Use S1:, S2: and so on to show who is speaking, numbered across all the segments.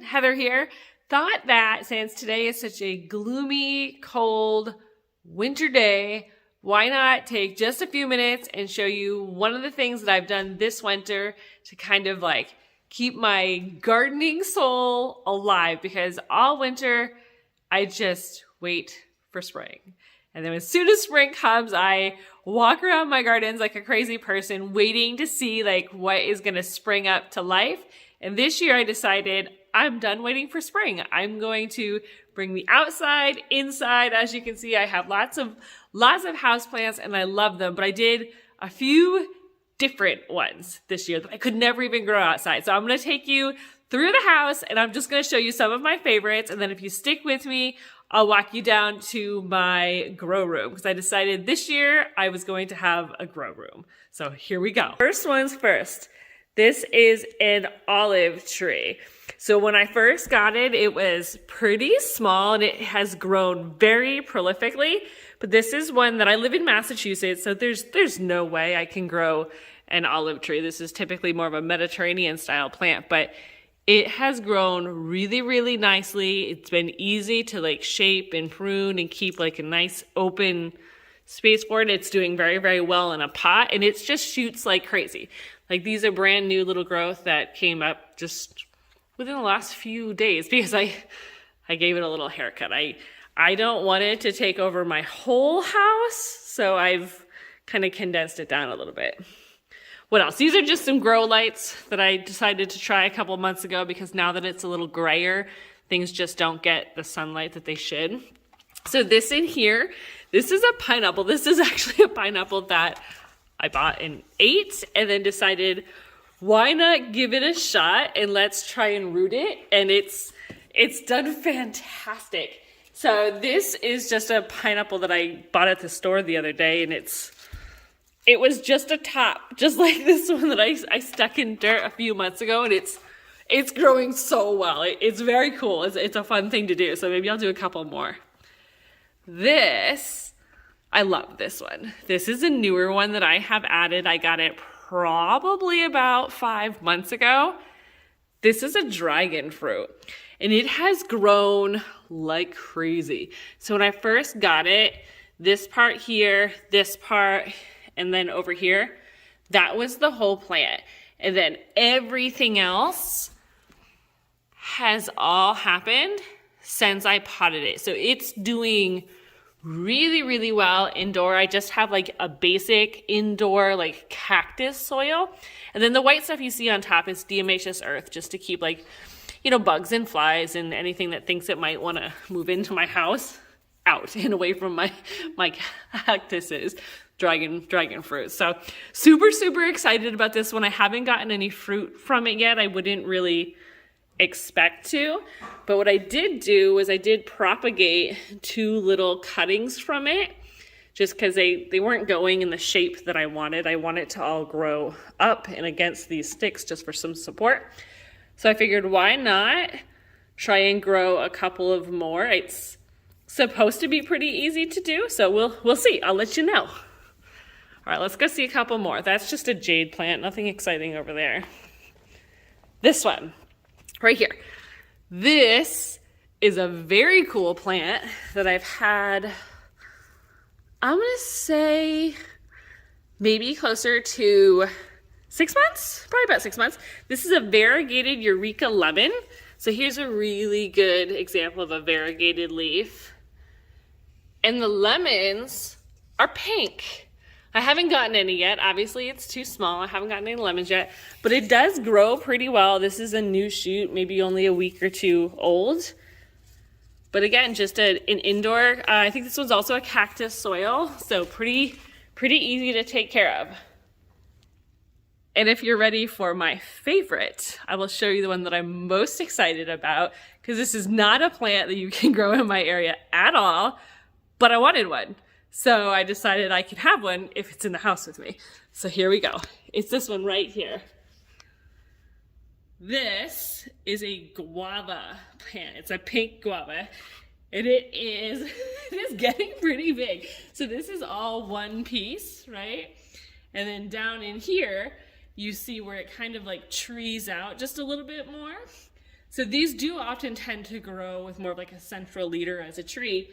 S1: Heather here. Thought that since today is such a gloomy, cold, winter day, why not take just a few minutes and show you one of the things that I've done this winter to kind of like keep my gardening soul alive, because all winter I just wait for spring. And then as soon as spring comes, I walk around my gardens like a crazy person, waiting to see like what is going to spring up to life. And this year I decided I'm done waiting for spring. I'm going to bring the outside, inside. As you can see, I have lots of houseplants and I love them, but I did a few different ones this year that I could never even grow outside. So I'm going to take you through the house and I'm just going to show you some of my favorites. And then if you stick with me, I'll walk you down to my grow room, because I decided this year I was going to have a grow room. So here we go. First one's first. This is an olive tree. So when I first got it, it was pretty small and it has grown very prolifically. But this is one that I live in Massachusetts, so there's no way I can grow an olive tree. This is typically more of a Mediterranean style plant, but it has grown really, really nicely. It's been easy to like shape and prune and keep like a nice open space for it. It's doing very, very well in a pot, and it just shoots like crazy. Like these are brand new little growth that came up just within the last few days because I gave it a little haircut. I don't want it to take over my whole house, so I've kind of condensed it down a little bit. What else? These are just some grow lights that I decided to try a couple months ago, because now that it's a little grayer, things just don't get the sunlight that they should. So this in here, this is a pineapple. This is actually a pineapple that I bought and ate, and then decided, why not give it a shot and let's try and root it? And it's done fantastic. So this is just a pineapple that I bought at the store the other day, and it was just a top, just like this one that I stuck in dirt a few months ago, and it's growing so well. It's very cool. It's a fun thing to do. So maybe I'll do a couple more. This, I love this one. This is a newer one that I have added. I got it probably about 5 months ago. This is a dragon fruit, and it has grown like crazy. So when I first got it, this part here, this part, and then over here, that was the whole plant. And then everything else has all happened since I potted it. So it's doing really, really well indoor. I just have like a basic indoor like cactus soil. And then the white stuff you see on top is diatomaceous earth, just to keep like, you know, bugs and flies and anything that thinks it might want to move into my house out and away from my cactuses. Dragon fruit. So super, super excited about this one. I haven't gotten any fruit from it yet. I wouldn't really expect to, but what I did do was I did propagate 2 little cuttings from it, just because they weren't going in the shape that I wanted. I want it to all grow up and against these sticks just for some support. So I figured, why not try and grow a couple of more? It's supposed to be pretty easy to do, so we'll see. I'll let you know. All right, let's go see a couple more. That's just a jade plant, nothing exciting over there. This one, right here. This is a very cool plant that I've had, I'm gonna say maybe closer to 6 months, probably about 6 months. This is a variegated Eureka lemon. So here's a really good example of a variegated leaf. And the lemons are pink. I haven't gotten any yet. Obviously, it's too small. I haven't gotten any lemons yet, but it does grow pretty well. This is a new shoot, maybe only a week or 2 old. But again, just an indoor, I think this one's also a cactus soil, so pretty easy to take care of. And if you're ready for my favorite, I will show you the one that I'm most excited about, because this is not a plant that you can grow in my area at all, but I wanted one. So I decided I could have one if it's in the house with me. So here we go. It's this one right here. This is a guava plant. It's a pink guava. And it is getting pretty big. So this is all one piece, right? And then down in here, you see where it kind of like trees out just a little bit more. So these do often tend to grow with more of like a central leader as a tree,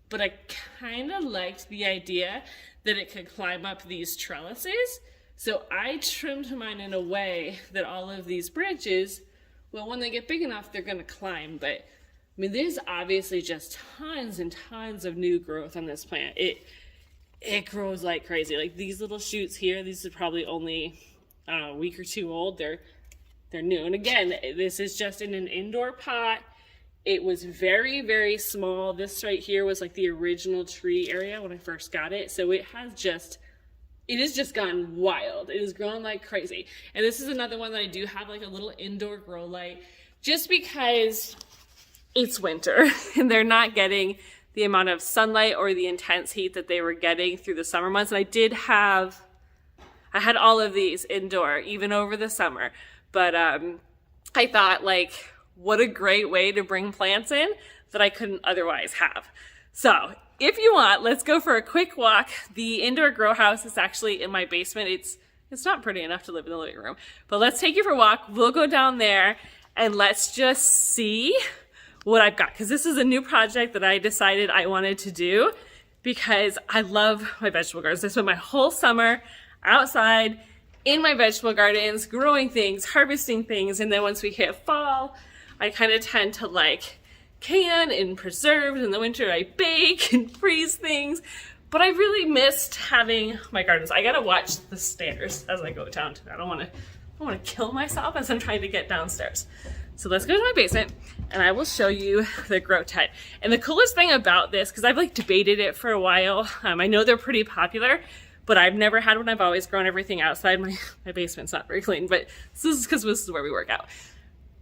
S1: but I kind of liked the idea that it could climb up these trellises. So I trimmed mine in a way that all of these branches, well, when they get big enough, they're gonna climb. But I mean, there's obviously just tons and tons of new growth on this plant. It grows like crazy. Like these little shoots here, these are probably only, I don't know, a week or two old. They're new. And again, this is just in an indoor pot. It was very, very small. This right here was like the original tree area when I first got it. So it has just gone wild. It has grown like crazy. And this is another one that I do have like a little indoor grow light just because it's winter and they're not getting the amount of sunlight or the intense heat that they were getting through the summer months. And I had all of these indoor even over the summer. But I thought, like, what a great way to bring plants in that I couldn't otherwise have. So if you want, let's go for a quick walk. The indoor grow house is actually in my basement. It's not pretty enough to live in the living room, but let's take you for a walk. We'll go down there and let's just see what I've got. Because this is a new project that I decided I wanted to do because I love my vegetable gardens. I spent my whole summer outside in my vegetable gardens, growing things, harvesting things. And then once we hit fall, I kind of tend to like can and preserve. In the winter, I bake and freeze things. But I really missed having my gardens. I gotta watch the stairs as I go down. I don't want to kill myself as I'm trying to get downstairs. So let's go to my basement and I will show you the grow tent. And the coolest thing about this, because I've like debated it for a while, I know they're pretty popular, but I've never had one. I've always grown everything outside. My basement's not very clean, but this is because this is where we work out.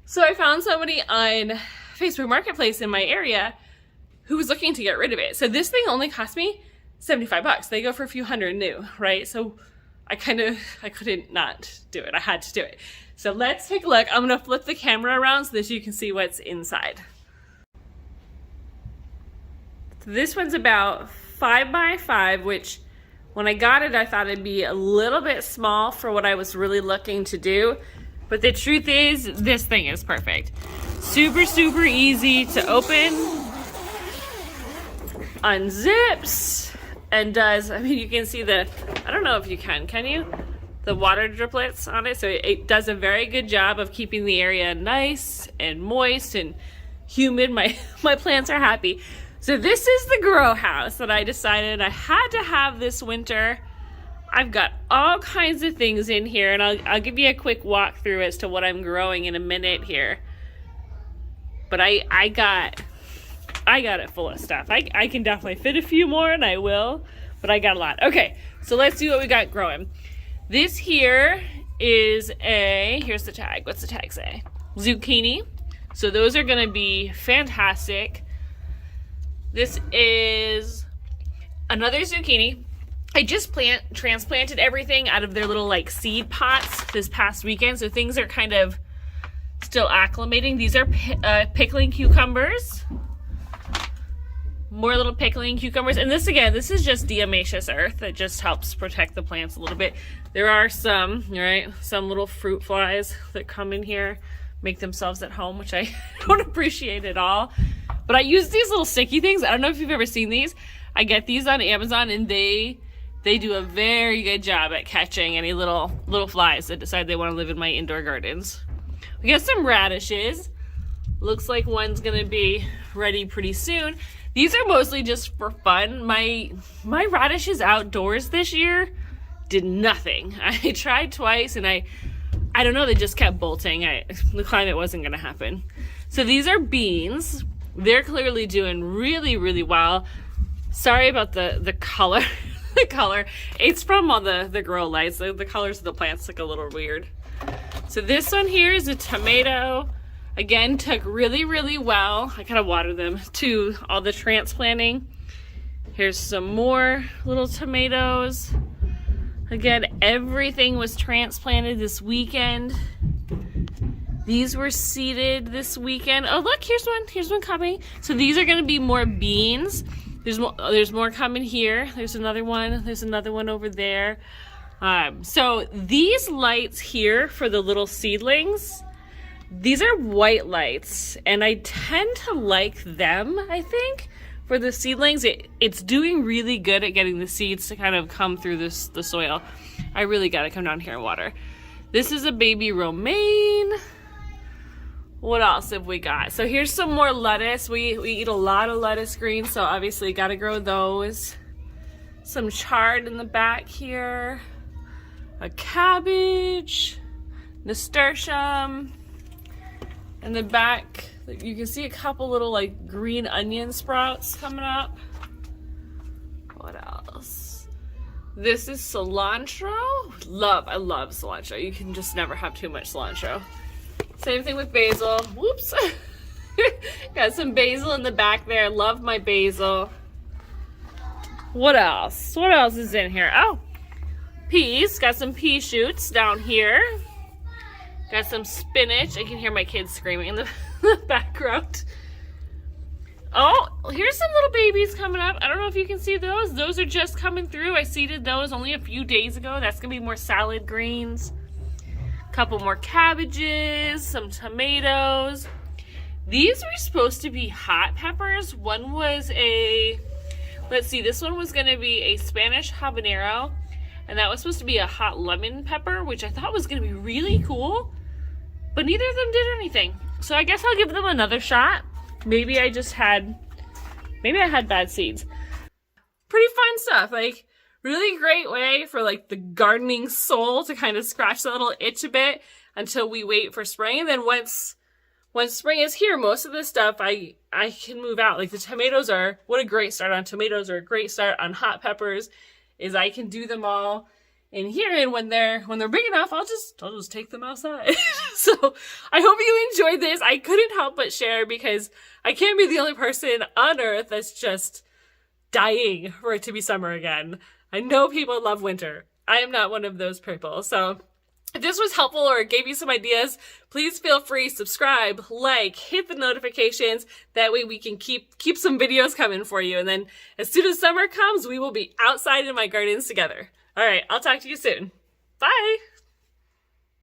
S1: So I found somebody on Facebook Marketplace in my area who was looking to get rid of it. So this thing only cost me $75. They go for a few hundred new, right? So I couldn't not do it. I had to do it. So let's take a look. I'm gonna flip the camera around so that you can see what's inside. So this one's about 5 by 5, which when I got it, I thought it'd be a little bit small for what I was really looking to do. But the truth is, this thing is perfect. Super, super easy to open, unzips, and does, I mean, you can see I don't know if you can you? The water driplets on it. So it does a very good job of keeping the area nice and moist and humid. My plants are happy. So this is the grow house that I decided I had to have this winter. I've got all kinds of things in here, and I'll give you a quick walkthrough as to what I'm growing in a minute here. But I got it full of stuff. I can definitely fit a few more, and I will, but I got a lot. Okay, so let's see what we got growing. This here is here's the tag. What's the tag say? Zucchini. So those are gonna be fantastic. This is another zucchini. I just transplanted everything out of their little like seed pots this past weekend, so things are kind of still acclimating. These are pickling cucumbers. More little pickling cucumbers. And this is just diatomaceous earth that just helps protect the plants a little bit. There are some little fruit flies that come in here, make themselves at home, which I don't appreciate at all. But I use these little sticky things. I don't know if you've ever seen these. I get these on Amazon, and they do a very good job at catching any little flies that decide they want to live in my indoor gardens. We got some radishes. Looks like one's gonna be ready pretty soon. These are mostly just for fun. My radishes outdoors this year did nothing. I tried twice, and I don't know, they just kept bolting. The climate wasn't gonna happen. So these are beans. They're clearly doing really, really well. Sorry about the color. The color. It's from all the grow lights. The colors of the plants look a little weird. So this one here is a tomato. Again, took really, really well. I gotta water them to all the transplanting. Here's some more little tomatoes. Again, everything was transplanted this weekend. These were seeded this weekend. Oh, look, here's one coming. So these are gonna be more beans. There's more coming here. There's another one. There's another one over there. So these lights here for the little seedlings, These are white lights, and I tend to like them, I think. For the seedlings, it's doing really good at getting the seeds to kind of come through the soil. I really gotta come down here and water. This is a baby romaine. What else have we got? So here's some more lettuce. We eat a lot of lettuce greens, so obviously gotta grow those. Some chard in the back here. A cabbage. Nasturtium. In the back, you can see a couple little like green onion sprouts coming up. What else? This is cilantro. I love cilantro. You can just never have too much cilantro. Same thing with basil. Whoops. Got some basil in the back there. Love my basil. What else? What else is in here? Oh, peas. Got some pea shoots down here. Got some spinach. I can hear my kids screaming in the background. Oh, here's some little babies coming up. I don't know if you can see those. Those are just coming through. I seeded those only a few days ago. That's going to be more salad greens. A couple more cabbages, some tomatoes. These were supposed to be hot peppers. One was let's see, this one was going to be a Spanish habanero. And that was supposed to be a hot lemon pepper, which I thought was going to be really cool. But neither of them did anything. So I guess I'll give them another shot. Maybe I had bad seeds. Pretty fun stuff. Like, really great way for like the gardening soul to kind of scratch the little itch a bit until we wait for spring. And then once spring is here, most of this stuff I can move out. Like the tomatoes what a great start on tomatoes, or a great start on hot peppers, is I can do them all in here, and when they're big enough, I'll just take them outside. So I hope you enjoyed this. I couldn't help but share because I can't be the only person on earth that's just dying for it to be summer again. I know people love winter. I am not one of those people. So if this was helpful or gave you some ideas, please feel free, subscribe, like, hit the notifications. That way we can keep some videos coming for you. And then as soon as summer comes, we will be outside in my gardens together. All right, I'll talk to you soon. Bye.